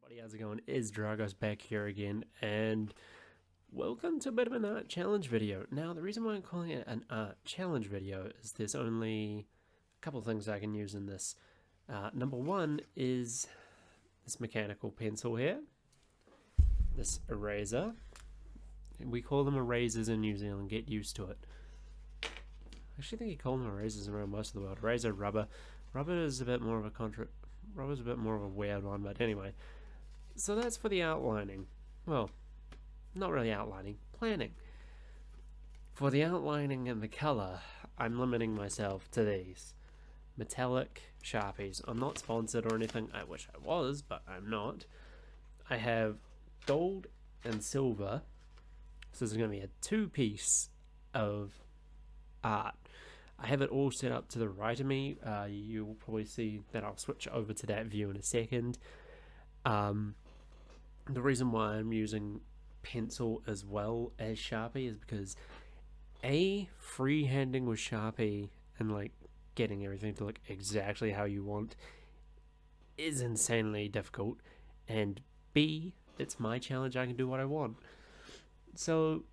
Everybody, how's it going? Is Dragos back here again, and welcome to a bit of an art challenge video. Now, the reason why I'm calling it an art challenge video is there's only a couple of things I can use in this. Number one is this mechanical pencil here, this eraser. We call them erasers in New Zealand, get used to it. I actually think you call them erasers around most of the world. Eraser, rubber. Rubber is a bit more of a Rubber's a bit more of a weird one, but anyway. So that's for the outlining. Well, not really outlining, planning. For the outlining and the color, I'm limiting myself to these metallic Sharpies. I'm not sponsored or anything. I wish I was, but I'm not. I have gold and silver. So this is going to be a two-piece of art. I have it all set up to the right of me. You'll probably see that I'll switch over to that view in a second. The reason why I'm using pencil as well as Sharpie is because freehanding with Sharpie and like getting everything to look exactly how you want is insanely difficult, and B, it's my challenge. I can do what I want. So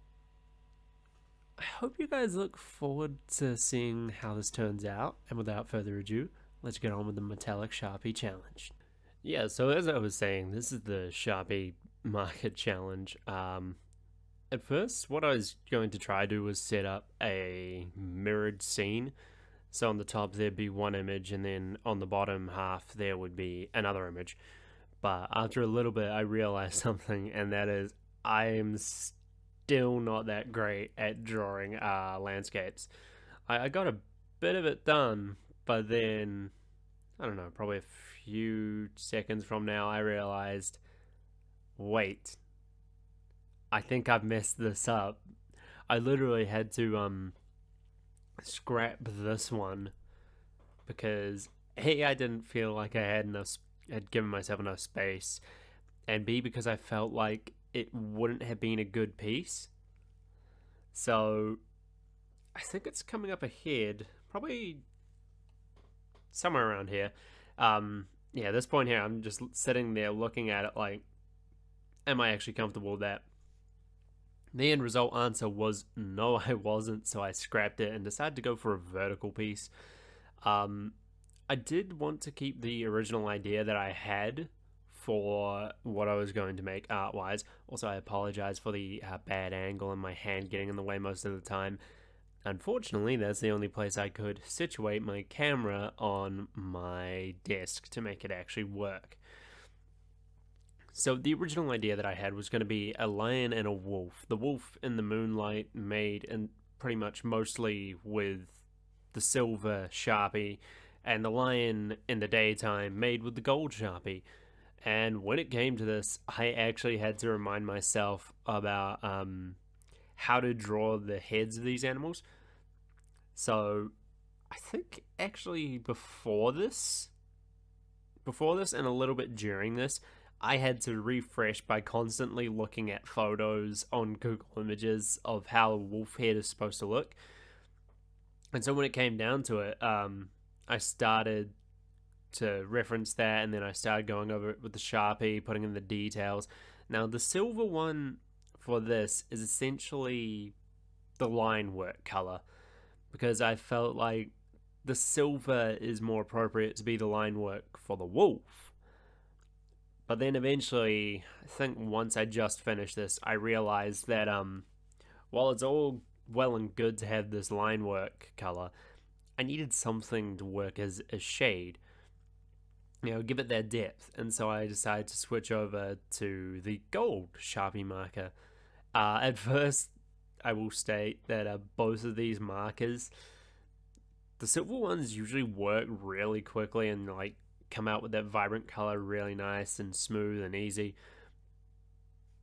I hope you guys look forward to seeing how this turns out, and without further ado, let's get on with the metallic Sharpie challenge. Yeah, so as I was saying, this is the Sharpie market challenge. At first, what I was going to try to do was set up a mirrored scene. So on the top there'd be one image, and then on the bottom half there would be another image. But after a little bit I realized something, and that is I'm still not that great at drawing landscapes. I got a bit of it done, but then, I don't know, probably a few seconds from now I realized, wait, I think I've messed this up. I literally had to scrap this one because A, I didn't feel like I had given myself enough space, and B, because I felt like it wouldn't have been a good piece. So I think it's coming up ahead, probably somewhere around here. Yeah, at this point here, I'm just sitting there looking at it like, am I actually comfortable with that? The end result answer was no, I wasn't, so I scrapped it and decided to go for a vertical piece. I did want to keep the original idea that I had for what I was going to make art-wise. Also, I apologize for the bad angle and my hand getting in the way most of the time. Unfortunately, that's the only place I could situate my camera on my desk to make it actually work. So the original idea that I had was going to be a lion and a wolf. The wolf in the moonlight made and pretty much mostly with the silver Sharpie, and the lion in the daytime made with the gold Sharpie. And when it came to this, I actually had to remind myself about how to draw the heads of these animals. So I think actually before this and a little bit during this, I had to refresh by constantly looking at photos on Google Images of how a wolf head is supposed to look. And so when it came down to it, I started to reference that, and then I started going over it with the Sharpie, putting in the details. Now, the silver one for this is essentially the line work color, because I felt like the silver is more appropriate to be the line work for the wolf. But then eventually, I think once I just finished this, I realized that while it's all well and good to have this line work color, I needed something to work as a shade, you know, give it that depth. And so I decided to switch over to the gold Sharpie marker. At first, I will state that both of these markers, the silver ones usually work really quickly and like come out with that vibrant color really nice and smooth and easy.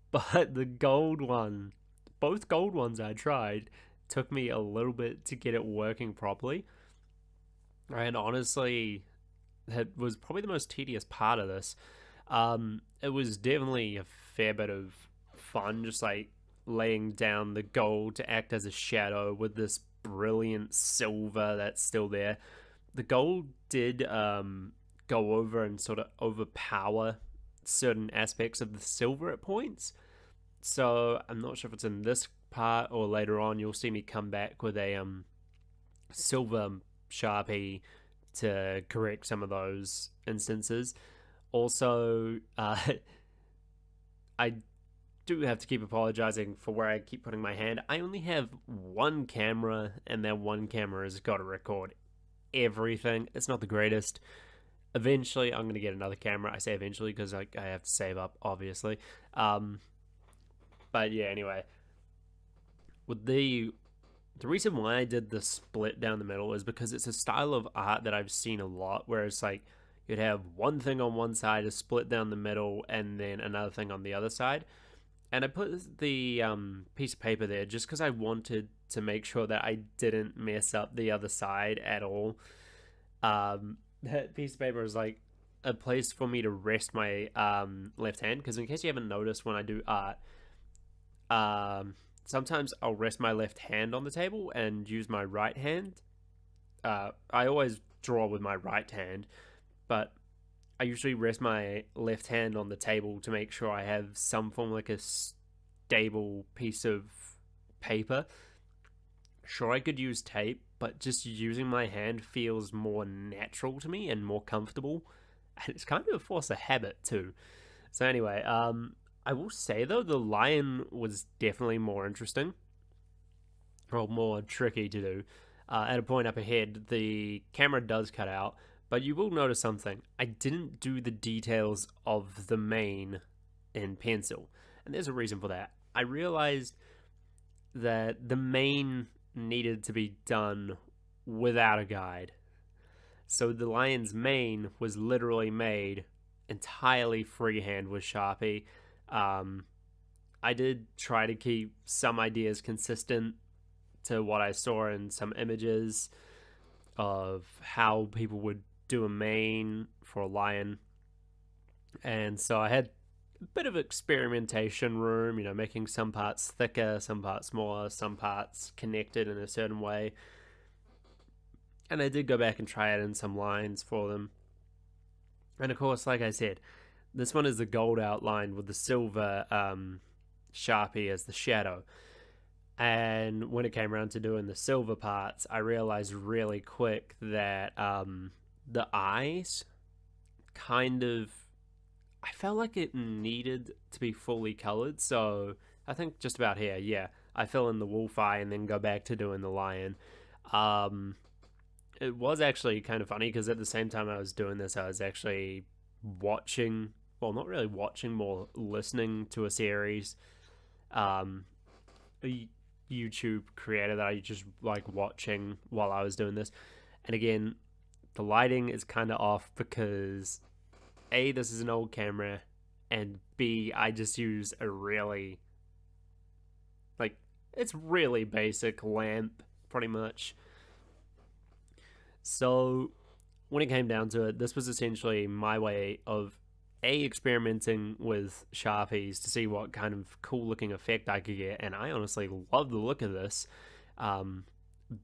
But the gold one, both gold ones I tried, took me a little bit to get it working properly. And honestly, that was probably the most tedious part of this. It was definitely a fair bit of fun, just like laying down the gold to act as a shadow with this brilliant silver that's still there. The gold did go over and sort of overpower certain aspects of the silver at points. So I'm not sure if it's in this part or later on. You'll see me come back with a silver Sharpie to correct some of those instances. Also, I do have to keep apologizing for where I keep putting my hand. I only have one camera, and that one camera has got to record everything. It's not the greatest. Eventually, I'm going to get another camera. I say eventually because I have to save up, obviously. But yeah, anyway, with the reason why I did the split down the middle is because it's a style of art that I've seen a lot, where it's like you'd have one thing on one side, a split down the middle, and then another thing on the other side. And I put the piece of paper there just because I wanted to make sure that I didn't mess up the other side at all. That piece of paper is like a place for me to rest my left hand, because in case you haven't noticed, when I do art, sometimes I'll rest my left hand on the table and use my right hand. I always draw with my right hand, but I usually rest my left hand on the table to make sure I have some form, like a stable piece of paper. Sure, I could use tape, but just using my hand feels more natural to me and more comfortable. And it's kind of a force of habit too. So anyway, I will say though, the lion was definitely more interesting, or more tricky to do. At a point up ahead, the camera does cut out, but you will notice something. I didn't do the details of the mane in pencil, and there's a reason for that. I realized that the mane needed to be done without a guide. So the lion's mane was literally made entirely freehand with Sharpie. I did try to keep some ideas consistent to what I saw in some images of how people would do a mane for a lion. And so I had a bit of experimentation room, making some parts thicker, some parts smaller, some parts connected in a certain way. And I did go back and try it in some lines for them. And of course, like I said, this one is the gold outline with the silver Sharpie as the shadow. And when it came around to doing the silver parts, I realized really quick that the eyes I felt like it needed to be fully colored. So I think just about here, yeah, I fill in the wolf eye and then go back to doing the lion. It was actually kind of funny because at the same time I was doing this, I was actually watching, well, not really watching, more listening to a series, a YouTube creator that I just like watching while I was doing this. And again, the lighting is kind of off because A, this is an old camera, and B, I just use a really, it's really basic lamp, pretty much. So when it came down to it, this was essentially my way of experimenting with Sharpies to see what kind of cool looking effect I could get, and I honestly love the look of this.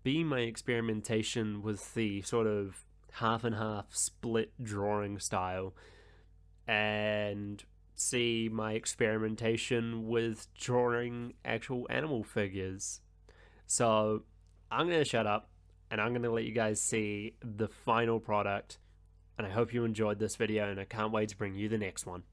B, my experimentation with the sort of half and half split drawing style, and C, my experimentation with drawing actual animal figures. So I'm going to shut up and I'm going to let you guys see the final product. And I hope you enjoyed this video, and I can't wait to bring you the next one.